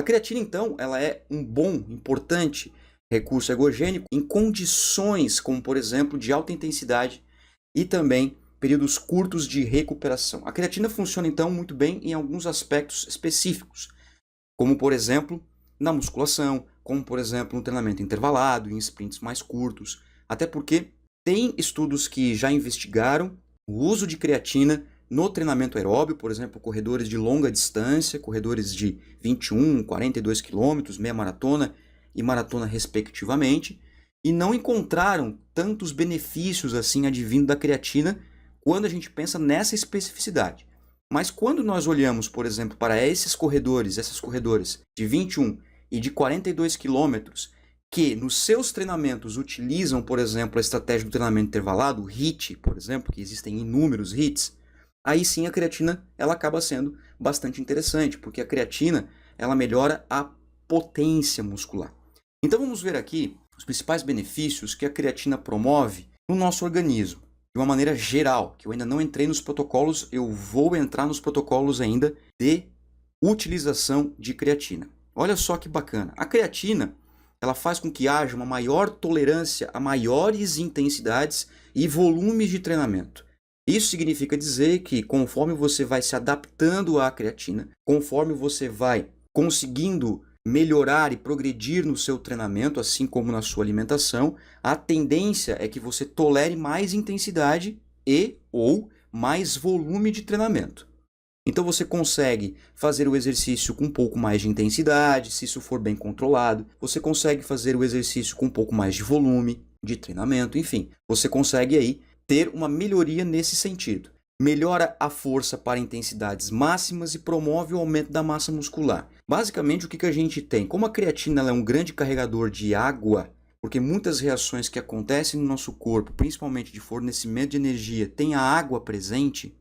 A creatina, então, ela é um bom, importante recurso ergogênico em condições como, por exemplo, de alta intensidade e também períodos curtos de recuperação. A creatina funciona, então, muito bem em alguns aspectos específicos, como, por exemplo, na musculação, como, por exemplo, no treinamento intervalado, em sprints mais curtos, até porque tem estudos que já investigaram o uso de creatina no treinamento aeróbio, por exemplo, corredores de longa distância, corredores de 21, 42 quilômetros, meia maratona e maratona respectivamente, e não encontraram tantos benefícios assim advindo da creatina quando a gente pensa nessa especificidade. Mas quando nós olhamos, por exemplo, para esses corredores, essas corredoras de 21 e de 42 quilômetros, que nos seus treinamentos utilizam, por exemplo, a estratégia do treinamento intervalado, o HIIT, por exemplo, que existem inúmeros HIITs, aí sim a creatina ela acaba sendo bastante interessante, porque a creatina ela melhora a potência muscular. Então vamos ver aqui os principais benefícios que a creatina promove no nosso organismo, de uma maneira geral, que eu ainda não entrei nos protocolos, eu vou entrar nos protocolos ainda de utilização de creatina. Olha só que bacana. A creatina ela faz com que haja uma maior tolerância a maiores intensidades e volumes de treinamento. Isso significa dizer que conforme você vai se adaptando à creatina, conforme você vai conseguindo melhorar e progredir no seu treinamento, assim como na sua alimentação, a tendência é que você tolere mais intensidade e ou mais volume de treinamento. Então você consegue fazer o exercício com um pouco mais de intensidade, se isso for bem controlado. Você consegue fazer o exercício com um pouco mais de volume de treinamento, enfim. Você consegue aí ter uma melhoria nesse sentido. Melhora a força para intensidades máximas e promove o aumento da massa muscular. Basicamente, o que a gente tem? Como a creatina ela é um grande carregador de água, porque muitas reações que acontecem no nosso corpo, principalmente de fornecimento de energia, tem a água presente,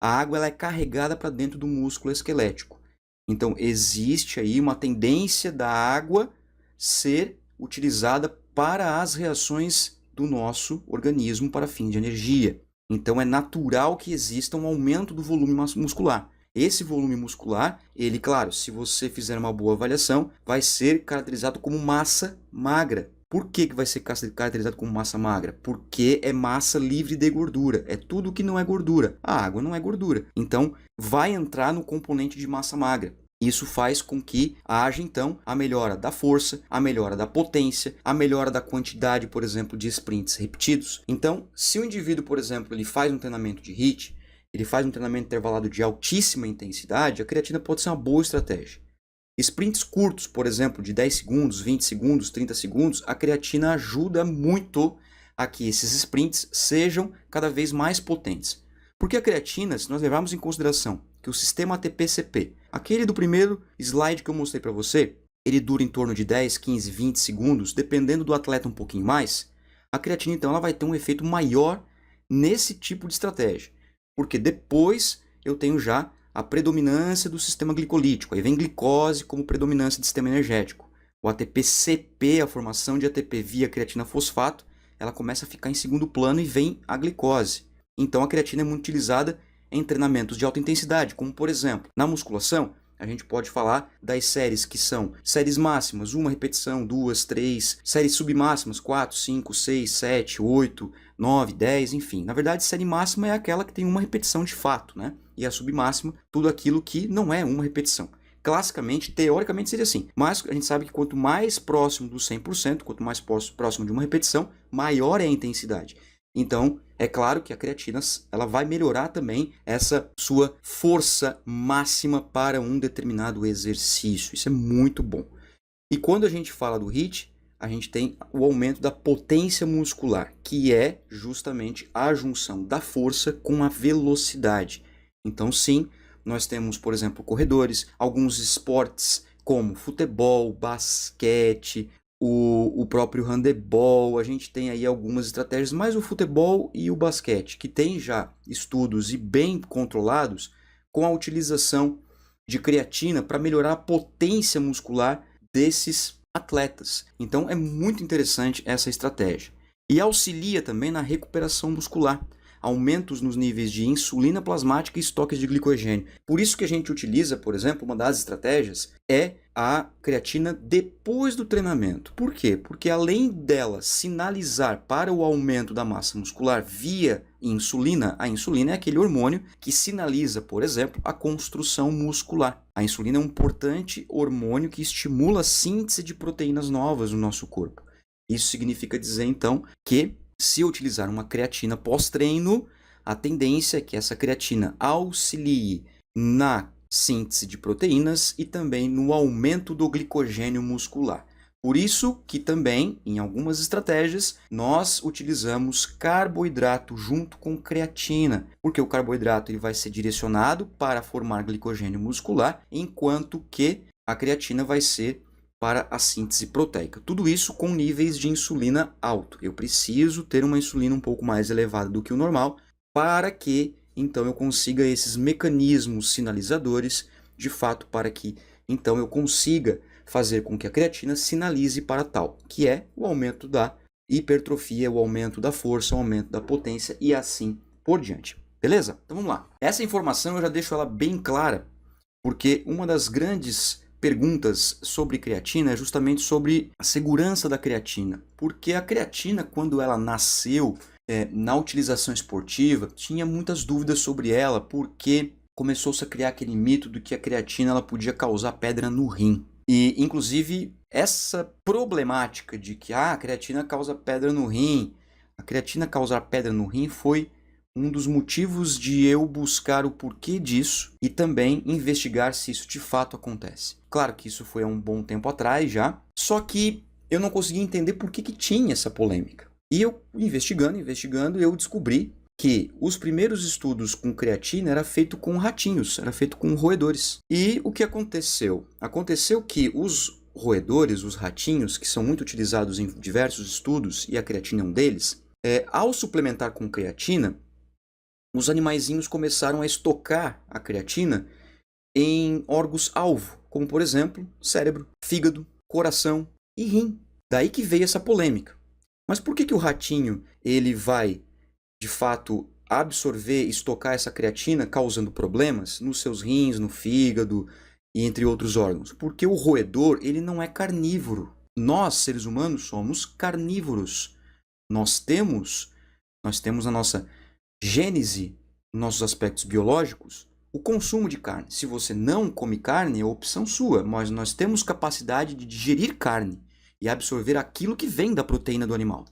a água ela é carregada para dentro do músculo esquelético. Então, existe aí uma tendência da água ser utilizada para as reações do nosso organismo para fim de energia. Então, é natural que exista um aumento do volume muscular. Esse volume muscular, ele, claro, se você fizer uma boa avaliação, vai ser caracterizado como massa magra. Por que vai ser caracterizado como massa magra? Porque é massa livre de gordura. É tudo que não é gordura. A água não é gordura. Então, vai entrar no componente de massa magra. Isso faz com que haja, então, a melhora da força, a melhora da potência, a melhora da quantidade, por exemplo, de sprints repetidos. Então, se o indivíduo, por exemplo, ele faz um treinamento de HIIT, ele faz um treinamento intervalado de altíssima intensidade, a creatina pode ser uma boa estratégia. Sprints curtos, por exemplo, de 10 segundos, 20 segundos, 30 segundos, a creatina ajuda muito a que esses sprints sejam cada vez mais potentes. Porque a creatina, se nós levarmos em consideração que o sistema ATP-CP, aquele do primeiro slide que eu mostrei para você, ele dura em torno de 10, 15, 20 segundos, dependendo do atleta um pouquinho mais, a creatina então ela vai ter um efeito maior nesse tipo de estratégia. Porque depois eu tenho já a predominância do sistema glicolítico. Aí vem glicose como predominância do sistema energético. O ATP-CP, a formação de ATP via creatina fosfato, ela começa a ficar em segundo plano e vem a glicose. Então a creatina é muito utilizada em treinamentos de alta intensidade, como por exemplo, na musculação, a gente pode falar das séries que são séries máximas, 1 repetição, 2, 3, séries submáximas, 4, 5, 6, 7, 8, 9, 10, enfim. Na verdade, série máxima é aquela que tem uma repetição de fato, né? E a submáxima, tudo aquilo que não é uma repetição. Classicamente, teoricamente seria assim, mas a gente sabe que quanto mais próximo do 100%, quanto mais próximo de uma repetição, maior é a intensidade. Então, é claro que a creatina ela vai melhorar também essa sua força máxima para um determinado exercício. Isso é muito bom. E quando a gente fala do HIIT, a gente tem o aumento da potência muscular, que é justamente a junção da força com a velocidade. Então, sim, nós temos, por exemplo, corredores, alguns esportes como futebol, basquete, o próprio handebol, a gente tem aí algumas estratégias, mas o futebol e o basquete, que tem já estudos e bem controlados com a utilização de creatina para melhorar a potência muscular desses atletas. Então é muito interessante essa estratégia. E auxilia também na recuperação muscular, aumentos nos níveis de insulina plasmática e estoques de glicogênio. Por isso que a gente utiliza, por exemplo, uma das estratégias é a creatina depois do treinamento. Por quê? Porque além dela sinalizar para o aumento da massa muscular via insulina, a insulina é aquele hormônio que sinaliza, por exemplo, a construção muscular. A insulina é um importante hormônio que estimula a síntese de proteínas novas no nosso corpo. Isso significa dizer, então, que se utilizar uma creatina pós-treino, a tendência é que essa creatina auxilie na síntese de proteínas e também no aumento do glicogênio muscular. Por isso que também, em algumas estratégias, nós utilizamos carboidrato junto com creatina, porque o carboidrato ele vai ser direcionado para formar glicogênio muscular, enquanto que a creatina vai ser para a síntese proteica. Tudo isso com níveis de insulina alto. Eu preciso ter uma insulina um pouco mais elevada do que o normal para que então eu consiga esses mecanismos sinalizadores, de fato, para que então eu consiga fazer com que a creatina sinalize para tal, que é o aumento da hipertrofia, o aumento da força, o aumento da potência e assim por diante. Beleza? Então vamos lá. Essa informação eu já deixo ela bem clara, porque uma das grandes perguntas sobre creatina é justamente sobre a segurança da creatina. Porque a creatina, quando ela nasceu na utilização esportiva, tinha muitas dúvidas sobre ela, porque começou-se a criar aquele mito de que a creatina ela podia causar pedra no rim. E, inclusive, essa problemática de que a creatina causa pedra no rim, a creatina causar pedra no rim foi um dos motivos de eu buscar o porquê disso e também investigar se isso de fato acontece. Claro que isso foi há um bom tempo atrás já, só que eu não conseguia entender por que tinha essa polêmica. E eu, investigando, eu descobri que os primeiros estudos com creatina era feito com ratinhos, era feito com roedores. E o que aconteceu? Aconteceu que os roedores, os ratinhos, que são muito utilizados em diversos estudos, e a creatina é um deles, ao suplementar com creatina, os animaizinhos começaram a estocar a creatina em órgãos-alvo, como por exemplo, cérebro, fígado, coração e rim. Daí que veio essa polêmica. Mas por que o ratinho ele vai, de fato, absorver e estocar essa creatina causando problemas nos seus rins, no fígado e entre outros órgãos? Porque o roedor ele não é carnívoro. Nós, seres humanos, somos carnívoros. Nós temos na nossa gênese, nossos aspectos biológicos, o consumo de carne. Se você não come carne, é opção sua, mas nós temos capacidade de digerir carne e absorver aquilo que vem da proteína do animal,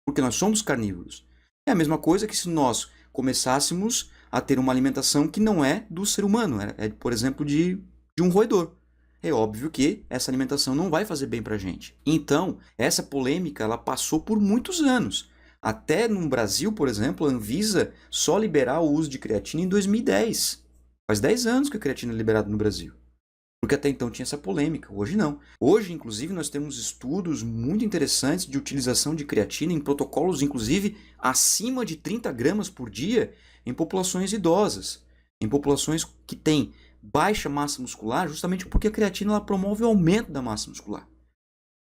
porque nós somos carnívoros. É a mesma coisa que se nós começássemos a ter uma alimentação que não é do ser humano, por exemplo, de um roedor. É óbvio que essa alimentação não vai fazer bem para a gente. Então, essa polêmica ela passou por muitos anos. Até no Brasil, por exemplo, a Anvisa só liberar o uso de creatina em 2010. Faz 10 anos que a creatina é liberada no Brasil. Porque até então tinha essa polêmica. Hoje não. Hoje, inclusive, nós temos estudos muito interessantes de utilização de creatina em protocolos, inclusive, acima de 30 gramas por dia em populações idosas. Em populações que têm baixa massa muscular, justamente porque a creatina ela promove o aumento da massa muscular.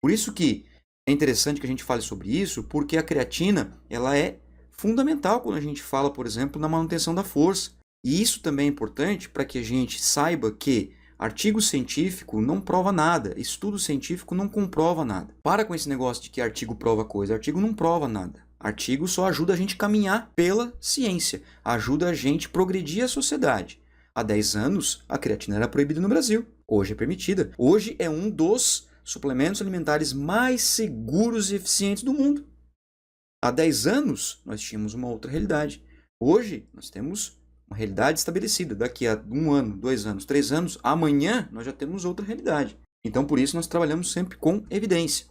Por isso que é interessante que a gente fale sobre isso, porque a creatina ela é fundamental quando a gente fala, por exemplo, na manutenção da força. E isso também é importante para que a gente saiba que artigo científico não prova nada, estudo científico não comprova nada. Para com esse negócio de que artigo prova coisa, artigo não prova nada. Artigo só ajuda a gente a caminhar pela ciência, ajuda a gente a progredir a sociedade. Há 10 anos, a creatina era proibida no Brasil, hoje é permitida. Hoje é um dos suplementos alimentares mais seguros e eficientes do mundo. Há 10 anos, nós tínhamos uma outra realidade. Hoje, nós temos uma realidade estabelecida. Daqui a 1 ano, 2 anos, 3 anos, amanhã nós já temos outra realidade. Então, por isso, nós trabalhamos sempre com evidência.